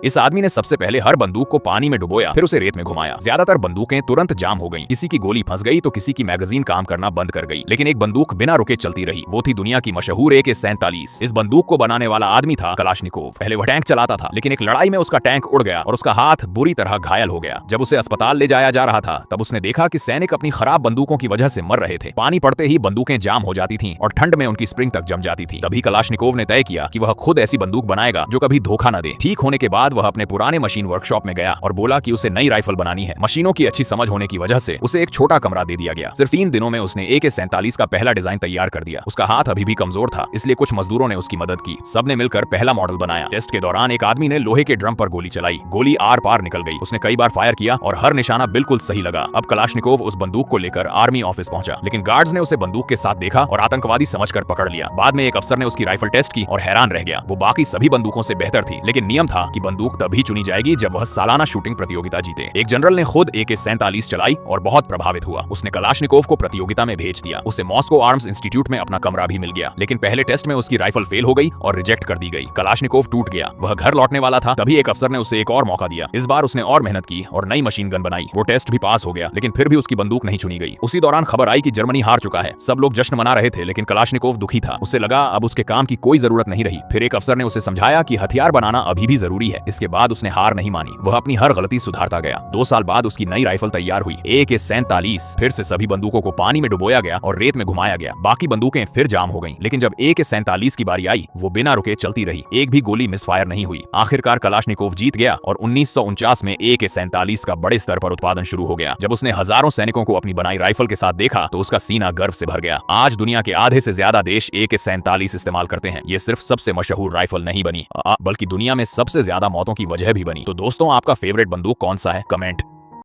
इस आदमी ने सबसे पहले हर बंदूक को पानी में डुबोया, फिर उसे रेत में घुमाया। ज्यादातर बंदूकें तुरंत जाम हो गईं। किसी की गोली फंस गई तो किसी की मैगजीन काम करना बंद कर गई, लेकिन एक बंदूक बिना रुके चलती रही। वो थी दुनिया की मशहूर AK-47। इस बंदूक को बनाने वाला आदमी था कलाश्निकोव। पहले वह टैंक चलाता था, लेकिन एक लड़ाई में उसका टैंक उड़ गया और उसका हाथ बुरी तरह घायल हो गया। जब उसे अस्पताल ले जाया जा रहा था, तब उसने देखा कि सैनिक अपनी खराब बंदूकों की वजह से मर रहे थे। पानी पड़ते ही बंदूकें जाम हो जाती थीं और ठंड में उनकी स्प्रिंग तक जम जाती थी। तभी कलाश्निकोव ने तय किया कि वह खुद ऐसी बंदूक बनाएगा जो कभी धोखा न दे। ठीक होने के बाद वह अपने पुराने मशीन वर्कशॉप में गया और बोला कि उसे नई राइफल बनानी है। मशीनों की अच्छी समझ होने की वजह से उसे एक छोटा कमरा दे दिया गया। सिर्फ 3 दिनों में उसने AK-47 का पहला डिजाइन तैयार कर दिया। उसका हाथ अभी भी कमजोर था, इसलिए कुछ मजदूरों ने उसकी मदद की। सबने मिलकर पहला मॉडल बनाया। टेस्ट के दौरान एक आदमी ने लोहे के ड्रम पर गोली चलाई। गोली आर पार निकल गई। उसने कई बार फायर किया और हर निशाना बिल्कुल सही लगा। अब कलाश्निकोव उस बंदूक को लेकर आर्मी ऑफिस पहुंचा, लेकिन गार्ड्स ने उसे बंदूक के साथ देखा और आतंकवादी समझकर पकड़ लिया। बाद में एक अफसर ने उसकी राइफल टेस्ट की और हैरान रह गया। वो बाकी सभी बंदूकों से बेहतर थी, लेकिन नियम था कि बंदूक तभी चुनी जाएगी जब वह सालाना शूटिंग प्रतियोगिता जीते। एक जनरल ने खुद AK-47 चलाई और बहुत प्रभावित हुआ। उसने कलाश्निकोव को प्रतियोगिता में भेज दिया। उसे मॉस्को आर्म्स इंस्टीट्यूट में अपना कमरा भी मिल गया, लेकिन पहले टेस्ट में उसकी राइफल फेल हो गई और रिजेक्ट कर दी गई। कलाश्निकोव टूट गया। वह घर लौटने वाला था, तभी एक अफसर ने उसे एक और मौका दिया। इस बार उसने और मेहनत की और नई मशीन गन बनाई। वो टेस्ट भी पास हो गया, लेकिन फिर भी उसकी बंदूक नहीं चुनी गई। उसी दौरान खबर आई कि जर्मनी हार चुका है। सब लोग जश्न मना रहे थे, लेकिन कलाश्निकोव दुखी था। उसे लगा अब उसके काम की कोई जरूरत नहीं रही। फिर एक अफसर ने उसे समझाया कि हथियार बनाना अभी भी जरूरी है। इसके बाद उसने हार नहीं मानी। वह अपनी हर गलती सुधारता गया। 2 साल बाद उसकी नई राइफल तैयार हुई, AK-47। फिर से सभी बंदूकों को पानी में डुबोया गया और रेत में घुमाया गया। बाकी बंदूकें फिर जाम हो गईं, लेकिन जब AK-47 की बारी आई, वो बिना रुके चलती रही। एक भी गोली मिसफायर नहीं हुई। आखिरकार कलाश्निकोव जीत गया और 1949 में AK-47 का बड़े स्तर पर उत्पादन शुरू हो गया। जब उसने हजारों सैनिकों को अपनी बनाई राइफल के साथ देखा तो उसका सीना गर्व से भर गया। आज दुनिया के आधे से ज्यादा देश AK-47 इस्तेमाल करते हैं। ये सिर्फ सबसे मशहूर राइफल नहीं बनी, बल्कि दुनिया में सबसे ज्यादा मौतों की वजह भी बनी। तो दोस्तों, आपका फेवरेट बंदूक कौन सा है? कमेंट